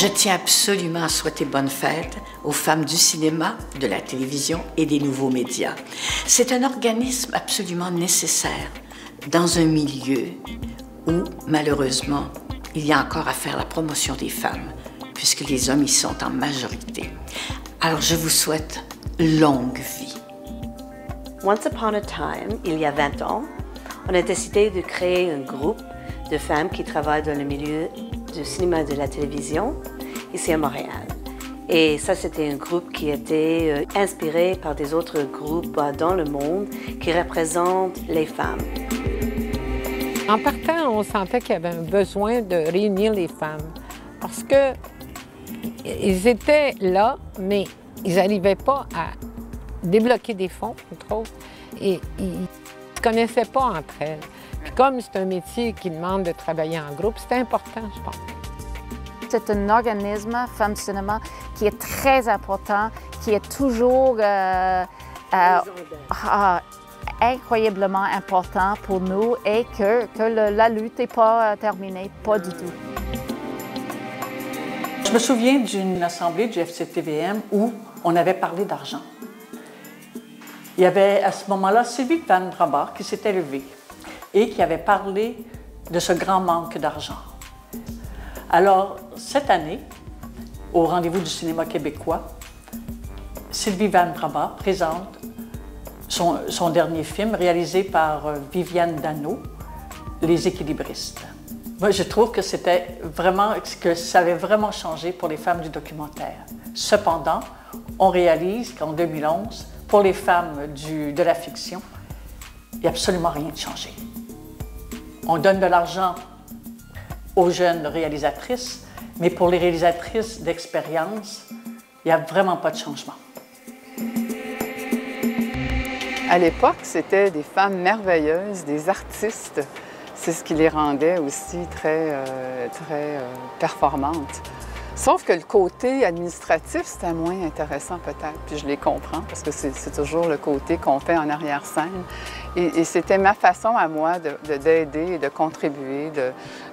Je tiens absolument à souhaiter bonne fête aux femmes du cinéma, de la télévision et des nouveaux médias. C'est un organisme absolument nécessaire dans un milieu où, malheureusement, il y a encore à faire la promotion des femmes, puisque les hommes y sont en majorité. Alors, je vous souhaite longue vie. Once upon a time, il y a 20 ans, on a décidé de créer un groupe de femmes qui travaillent dans le milieu du cinéma et de la télévision, ici à Montréal. Et ça, c'était un groupe qui était inspiré par des autres groupes dans le monde qui représentent les femmes. En partant, on sentait qu'il y avait un besoin de réunir les femmes parce que ils étaient là, mais ils n'arrivaient pas à débloquer des fonds, entre autres, et ils ne se connaissaient pas entre elles. Puis comme c'est un métier qui demande de travailler en groupe, c'est important, je pense. C'est un organisme, Femmes du cinéma, qui est très important, qui est toujours incroyablement important pour nous et que la lutte n'est pas terminée, pas du tout. Je me souviens d'une assemblée du FCTVM où on avait parlé d'argent. Il y avait à ce moment-là Sylvie Van Brabant qui s'était levée et qui avait parlé de ce grand manque d'argent. Alors, cette année, au Rendez-vous du cinéma québécois, Sylvie Van Brabant présente son dernier film réalisé par Viviane Dano, Les équilibristes. Moi, je trouve que ça avait vraiment changé pour les femmes du documentaire. Cependant, on réalise qu'en 2011, pour les femmes de la fiction, il n'y a absolument rien de changé. On donne de l'argent aux jeunes réalisatrices, mais pour les réalisatrices d'expérience, il n'y a vraiment pas de changement. À l'époque, c'était des femmes merveilleuses, des artistes. C'est ce qui les rendait aussi très performantes. Sauf que le côté administratif, c'était moins intéressant peut-être, puis je les comprends, parce que c'est toujours le côté qu'on fait en arrière-scène. Et c'était ma façon à moi d'aider et de contribuer,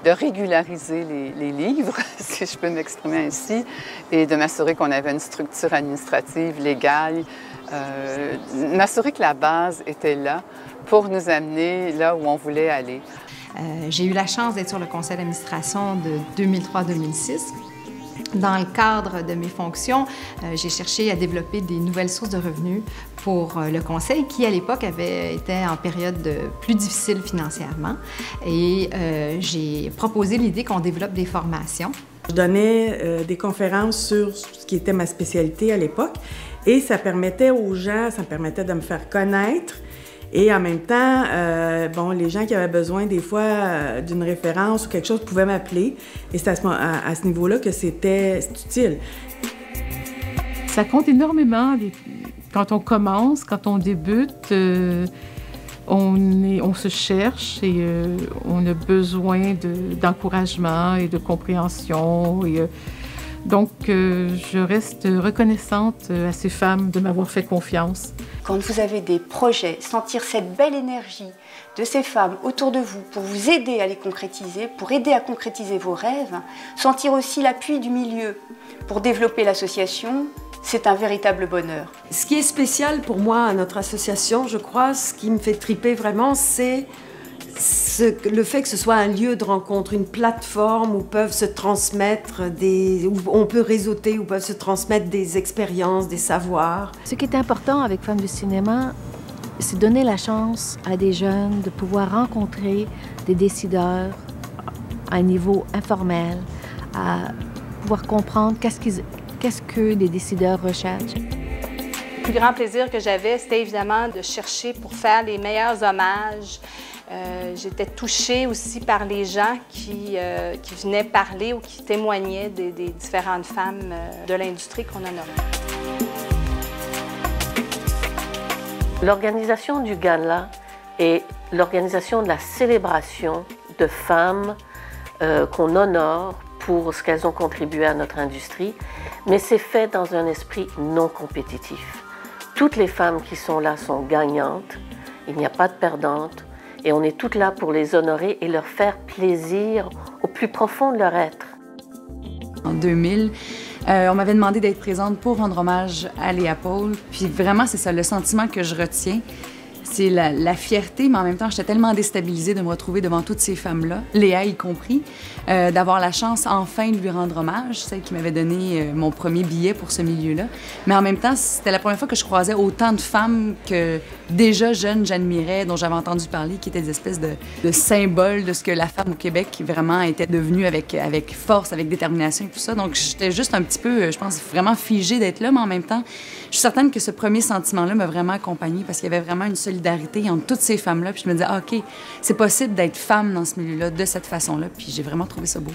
de régulariser les livres, si je peux m'exprimer ainsi, et de m'assurer qu'on avait une structure administrative, légale, m'assurer que la base était là pour nous amener là où on voulait aller. J'ai eu la chance d'être sur le conseil d'administration de 2003-2006. Dans le cadre de mes fonctions, j'ai cherché à développer des nouvelles sources de revenus pour le conseil qui, à l'époque, était en période plus difficile financièrement. Et j'ai proposé l'idée qu'on développe des formations. Je donnais des conférences sur ce qui était ma spécialité à l'époque et ça permettait aux gens, ça me permettait de me faire connaître. Et en même temps, les gens qui avaient besoin des fois d'une référence ou quelque chose pouvaient m'appeler. Et c'est à ce niveau-là que c'est utile. Ça compte énormément quand on commence, quand on débute. On se cherche et on a besoin d'encouragement et de compréhension. Donc, je reste reconnaissante à ces femmes de m'avoir fait confiance. Quand vous avez des projets, sentir cette belle énergie de ces femmes autour de vous pour vous aider à les concrétiser, pour aider à concrétiser vos rêves, sentir aussi l'appui du milieu pour développer l'association, c'est un véritable bonheur. Ce qui est spécial pour moi à notre association, je crois, ce qui me fait triper vraiment, c'est le fait que ce soit un lieu de rencontre, une plateforme où peuvent se transmettre où on peut réseauter, où peuvent se transmettre des expériences, des savoirs. Ce qui est important avec Femmes du cinéma, c'est donner la chance à des jeunes de pouvoir rencontrer des décideurs à un niveau informel, à pouvoir comprendre qu'est-ce que les décideurs recherchent. Le plus grand plaisir que j'avais, c'était évidemment de chercher pour faire les meilleurs hommages. J'étais touchée aussi par les gens qui venaient parler ou qui témoignaient des différentes femmes de l'industrie qu'on a nommées. L'organisation du gala et l'organisation de la célébration de femmes qu'on honore pour ce qu'elles ont contribué à notre industrie, mais c'est fait dans un esprit non compétitif. Toutes les femmes qui sont là sont gagnantes, il n'y a pas de perdantes, et on est toutes là pour les honorer et leur faire plaisir au plus profond de leur être. En 2000, on m'avait demandé d'être présente pour rendre hommage à Léa Paul. Puis vraiment, c'est ça, le sentiment que je retiens, c'est la fierté, mais en même temps, j'étais tellement déstabilisée de me retrouver devant toutes ces femmes-là, Léa y compris, d'avoir la chance enfin de lui rendre hommage, celle qui m'avait donné mon premier billet pour ce milieu-là. Mais en même temps, c'était la première fois que je croisais autant de femmes que déjà jeunes, j'admirais, dont j'avais entendu parler, qui étaient des espèces de symboles de ce que la femme au Québec vraiment était devenue avec force, avec détermination et tout ça. Donc, j'étais juste un petit peu, je pense, vraiment figée d'être là, mais en même temps, je suis certaine que ce premier sentiment-là m'a vraiment accompagnée parce qu'il y avait vraiment une solidarité entre toutes ces femmes-là. Puis je me disais, ah, OK, c'est possible d'être femme dans ce milieu-là de cette façon-là. Puis j'ai vraiment trouvé ça beau.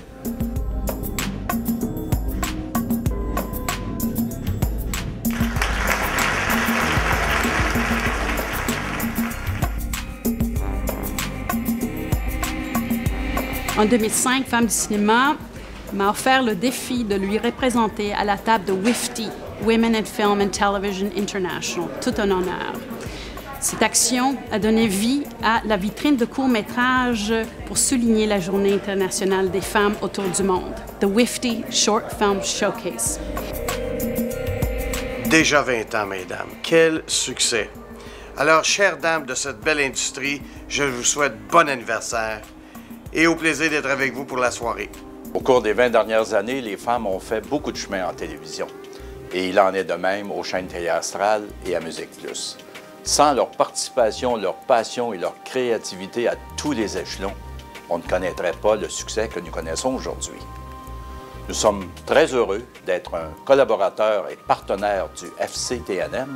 En 2005, Femmes du cinéma m'a offert le défi de lui représenter à la table de WIFTI, Women in Film and Television International, tout un honneur. Cette action a donné vie à la vitrine de courts-métrages pour souligner la Journée internationale des femmes autour du monde, The WIFTI Short Film Showcase. Déjà 20 ans, mesdames. Quel succès! Alors, chères dames de cette belle industrie, je vous souhaite bon anniversaire et au plaisir d'être avec vous pour la soirée. Au cours des 20 dernières années, les femmes ont fait beaucoup de chemin en télévision. Et il en est de même aux chaînes Télé Astral et à Musique Plus. Sans leur participation, leur passion et leur créativité à tous les échelons, on ne connaîtrait pas le succès que nous connaissons aujourd'hui. Nous sommes très heureux d'être un collaborateur et partenaire du FCTNM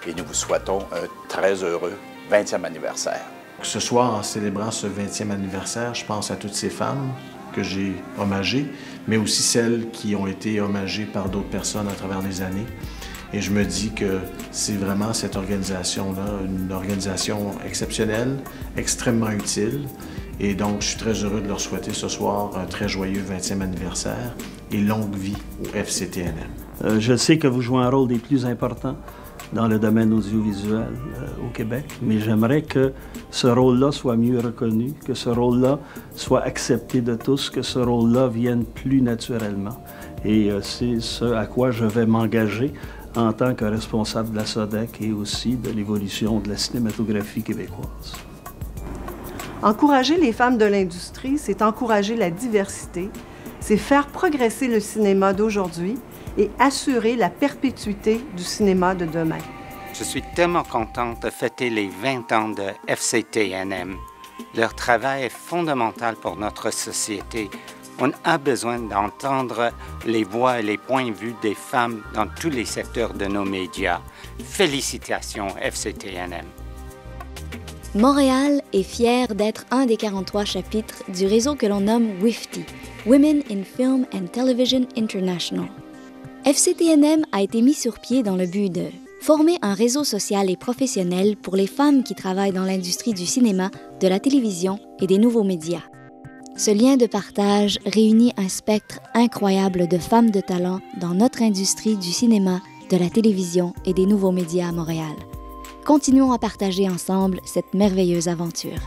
et nous vous souhaitons un très heureux 20e anniversaire. Ce soir, en célébrant ce 20e anniversaire, je pense à toutes ces femmes que j'ai hommagées, mais aussi celles qui ont été hommagées par d'autres personnes à travers les années. Et je me dis que c'est vraiment cette organisation-là, une organisation exceptionnelle, extrêmement utile. Et donc, je suis très heureux de leur souhaiter ce soir un très joyeux 20e anniversaire et longue vie au FCTNM. Je sais que vous jouez un rôle des plus importants dans le domaine audiovisuel au Québec, mais j'aimerais que ce rôle-là soit mieux reconnu, que ce rôle-là soit accepté de tous, que ce rôle-là vienne plus naturellement. Et c'est ce à quoi je vais m'engager en tant que responsable de la SODEC et aussi de l'évolution de la cinématographie québécoise. Encourager les femmes de l'industrie, c'est encourager la diversité, c'est faire progresser le cinéma d'aujourd'hui et assurer la perpétuité du cinéma de demain. Je suis tellement contente de fêter les 20 ans de FCTNM. Leur travail est fondamental pour notre société. On a besoin d'entendre les voix et les points de vue des femmes dans tous les secteurs de nos médias. Félicitations, FCTNM. Montréal est fier d'être un des 43 chapitres du réseau que l'on nomme WIFTI, Women in Film and Television International. FCTNM a été mis sur pied dans le but de former un réseau social et professionnel pour les femmes qui travaillent dans l'industrie du cinéma, de la télévision et des nouveaux médias. Ce lien de partage réunit un spectre incroyable de femmes de talent dans notre industrie du cinéma, de la télévision et des nouveaux médias à Montréal. Continuons à partager ensemble cette merveilleuse aventure.